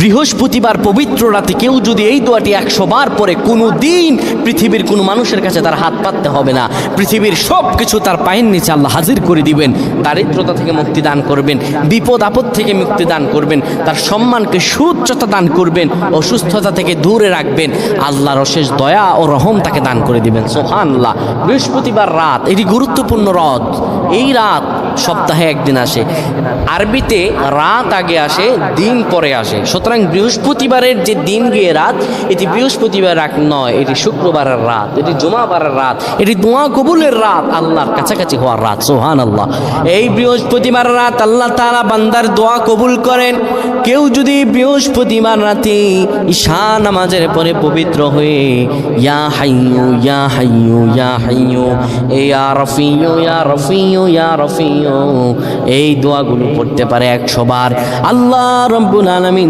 বৃহস্পতিবার পবিত্র রাতে কেউ যদি এই দোয়াটি 100 বার পরে কোনো দিন পৃথিবীর কোনো মানুষের কাছে তার হাত পাততে হবে না। পৃথিবীর সব কিছু তার পায়ের নিচে আল্লাহ হাজির করে দিবেন। দারিদ্রতা থেকে মুক্তি দান করবেন, বিপদ আপদ থেকে মুক্তি দান করবেন, তার সম্মানকে সুউচ্চতা দান করবেন, অসুস্থতা থেকে দূরে রাখবেন। আল্লাহর অশেষ দয়া ও রহম তাকে দান করে দিবেন। সুবহানাল্লাহ। বৃহস্পতিবার রাত এটি গুরুত্বপূর্ণ রাত। এই রাত সপ্তাহে একদিন আসে। আরবিতে রাত আগে আসে, দিন পরে আসে। সুতরাং বৃহস্পতিবারের যে দিন গিয়ে রাত, এটি বৃহস্পতিবার রাত নয়, এটি শুক্রবারের রাত, এটি জুমাবারের রাত, এটি দোয়া কবুলের রাত, আল্লাহর কাছাকাছি হওয়ার রাত। সুবহানাল্লাহ। এই বৃহস্পতিবার রাত আল্লাহ তাআলা বান্দার দোয়া কবুল করেন। কেউ যদি বৃহস্পতিবার রাতে ঈশা নামাজের পরে পবিত্র হয়ে ইয়া হাইয়ু ইয়া হাইয়ু ইয়া হাইয়ু ইয়া রফিয়ু ইয়া রফিয়ু ইয়া রফিয়ু এই দোয়াগুলো পড়তে পারে 100 বার, আল্লাহ রাব্বুল আলামিন